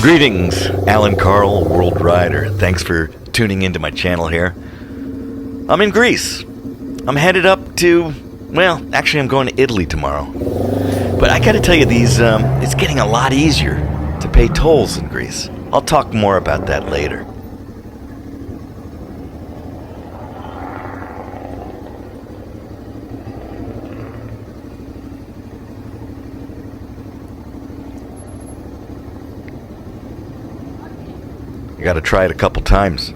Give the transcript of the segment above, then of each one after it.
Greetings, Allan, Karl, WorldRider. Thanks for tuning into my channel here. I'm in Greece. I'm headed up to, well, actually I'm going to Italy tomorrow. But I gotta tell you, it's getting a lot easier to pay tolls in Greece. I'll talk more about that later. I gotta try it a couple times.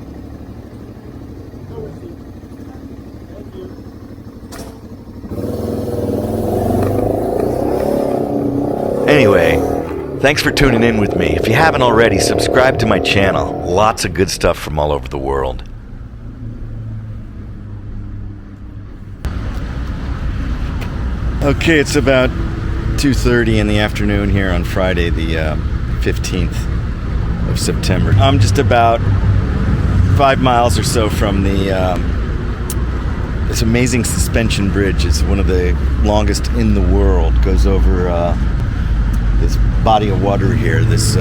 Anyway, thanks for tuning in with me. If you haven't already, subscribe to my channel. Lots of good stuff from all over the world. Okay, it's about 2:30 in the afternoon here on Friday, the 15th of September. I'm just about 5 miles or so from this amazing suspension bridge. It's one of the longest in the world. Goes over this body of water here. This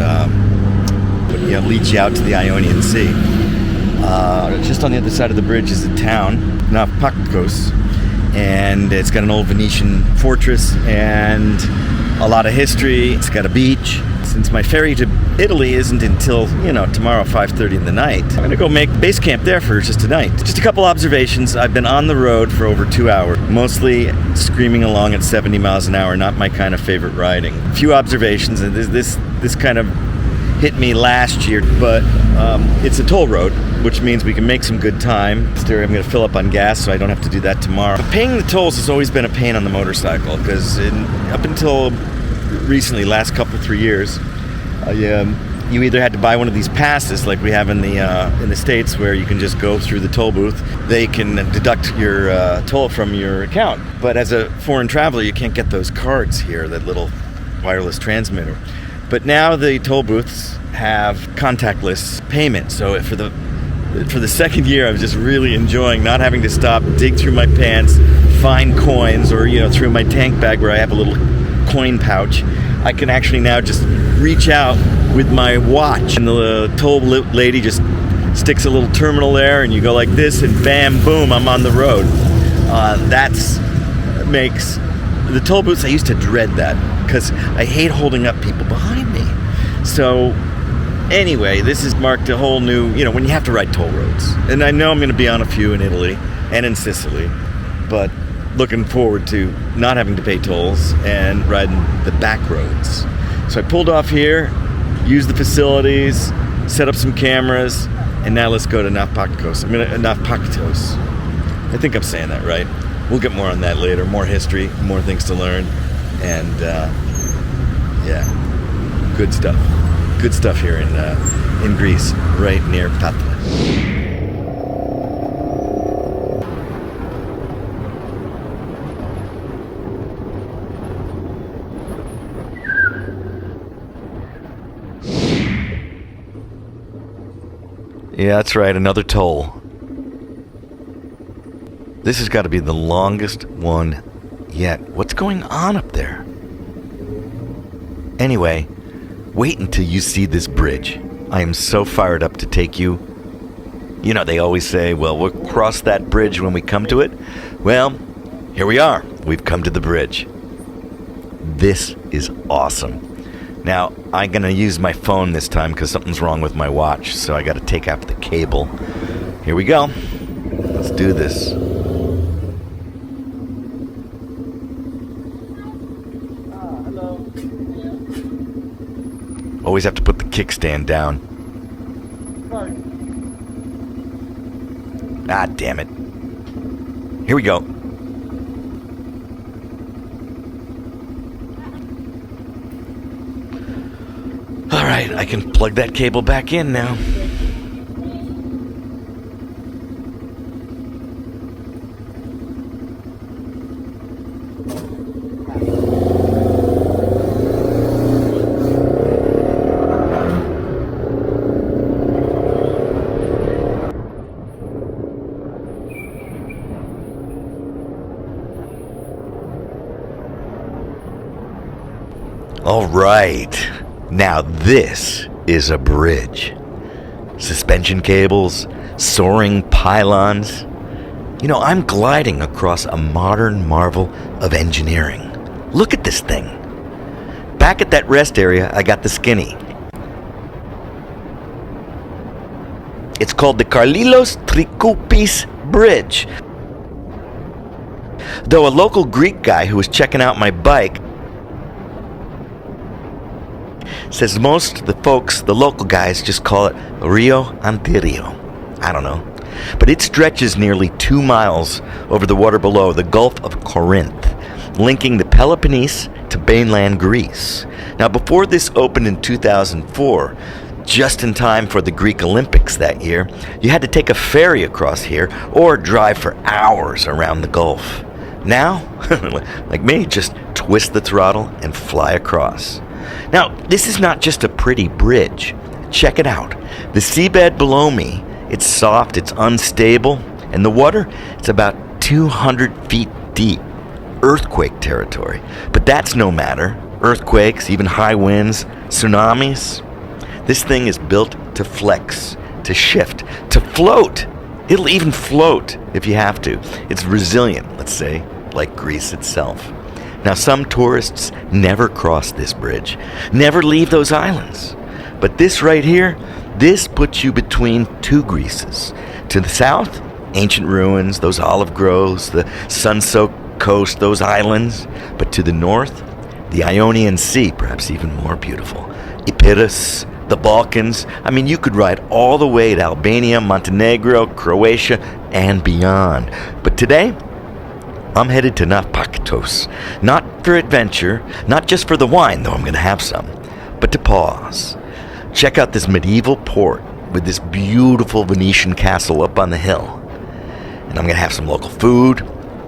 leads you out to the Ionian Sea. Just on the other side of the bridge is a town, Nafpaktos, and it's got an old Venetian fortress and a lot of history. It's got a beach. Since my ferry to Italy isn't until, tomorrow 5:30 in the night, I'm going to go make base camp there for just tonight. Just a couple observations. I've been on the road for over 2 hours, mostly screaming along at 70 miles an hour, not my kind of favorite riding. A few observations, and this kind of hit me last year, but it's a toll road, which means we can make some good time. I'm going to fill up on gas, so I don't have to do that tomorrow. But paying the tolls has always been a pain on the motorcycle, because up until recently, last 3 years, you either had to buy one of these passes like we have in the States, where you can just go through the toll booth. They can deduct your toll from your account. But as a foreign traveler, you can't get those cards here, that little wireless transmitter. But now the toll booths have contactless payment. So for the second year, I'm just really enjoying not having to stop, dig through my pants, find coins, or through my tank bag where I have a little coin pouch. I can actually now just reach out with my watch, and the toll lady just sticks a little terminal there, and you go like this, and bam, boom, I'm on the road. Makes the toll booths, I used to dread that because I hate holding up people behind me. So anyway, this has marked a whole new, when you have to ride toll roads. And I know I'm going to be on a few in Italy and in Sicily, but looking forward to not having to pay tolls and riding the back roads. So I pulled off here, used the facilities, set up some cameras, and now let's go to Nafpaktos. Nafpaktos. I think I'm saying that right. We'll get more on that later. More history, more things to learn, and good stuff. Good stuff here in Greece, right near Patras. Yeah, that's right, another toll. This has got to be the longest one yet. What's going on up there? Anyway, wait until you see this bridge. I am so fired up to take you. They always say, well, we'll cross that bridge when we come to it. Well, here we are. We've come to the bridge. This is awesome. Now, I'm going to use my phone this time because something's wrong with my watch, so I got to take out the cable. Here we go. Let's do this. Hello. Always have to put the kickstand down. Sorry. Ah, damn it. Here we go. Alright, I can plug that cable back in now. All right. Now this is a bridge. Suspension cables, soaring pylons. You know, I'm gliding across a modern marvel of engineering. Look at this thing. Back at that rest area, I got the skinny. It's called the Charilaos Trikoupis Bridge. Though a local Greek guy who was checking out my bike says most of the folks, the local guys, just call it Rio Antirrio. I don't know. But it stretches nearly 2 miles over the water below the Gulf of Corinth, linking the Peloponnese to mainland Greece. Now, before this opened in 2004, just in time for the Greek Olympics that year, you had to take a ferry across here or drive for hours around the Gulf. Now, like me, just twist the throttle and fly across. Now, this is not just a pretty bridge. Check it out. The seabed below me, it's soft, it's unstable, and the water, it's about 200 feet deep. Earthquake territory. But that's no matter. Earthquakes, even high winds, tsunamis. This thing is built to flex, to shift, to float. It'll even float if you have to. It's resilient, let's say, like Greece itself. Now, some tourists never cross this bridge, never leave those islands. But this right here, this puts you between two Greeces. To the south, ancient ruins, those olive groves, the sun-soaked coast, those islands. But to the north, the Ionian Sea, perhaps even more beautiful. Epirus, the Balkans. I mean, you could ride all the way to Albania, Montenegro, Croatia, and beyond. But today, I'm headed to Nafpaktos. Not for adventure, not just for the wine, though I'm going to have some, but to pause. Check out this medieval port with this beautiful Venetian castle up on the hill. And I'm going to have some local food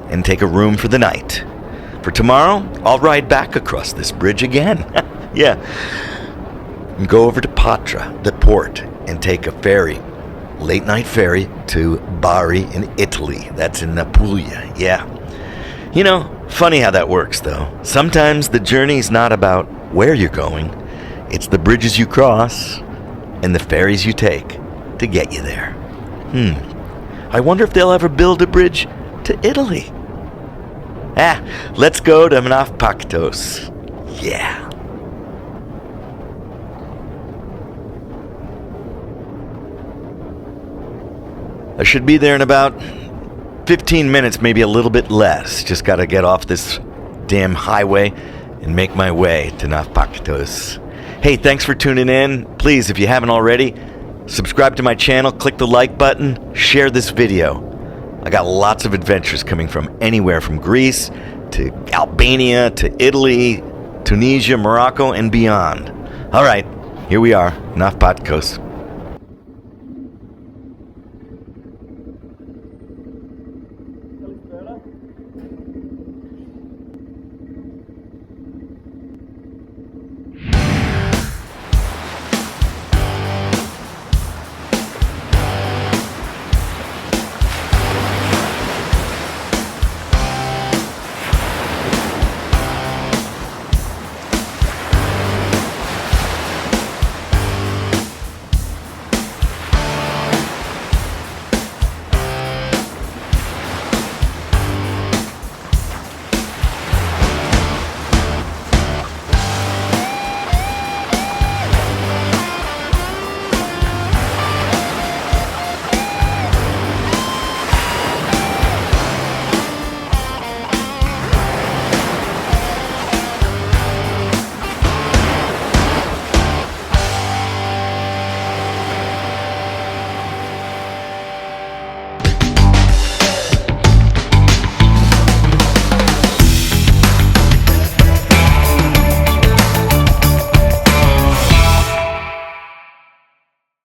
and take a room for the night. For tomorrow, I'll ride back across this bridge again. Yeah. And go over to Patra, the port, and take a ferry, late night ferry to Bari in Italy. That's in Apulia, yeah. You know, funny how that works though. Sometimes the journey's not about where you're going, it's the bridges you cross and the ferries you take to get you there. I wonder if they'll ever build a bridge to Italy. Let's go to Nafpaktos. Yeah. I should be there in about 15 minutes, maybe a little bit less. Just gotta get off this damn highway and make my way to Nafpaktos. Hey, thanks for tuning in. Please, if you haven't already, subscribe to my channel, click the like button, share this video. I got lots of adventures coming from anywhere from Greece to Albania to Italy, Tunisia, Morocco, and beyond. All right, here we are, Nafpaktos.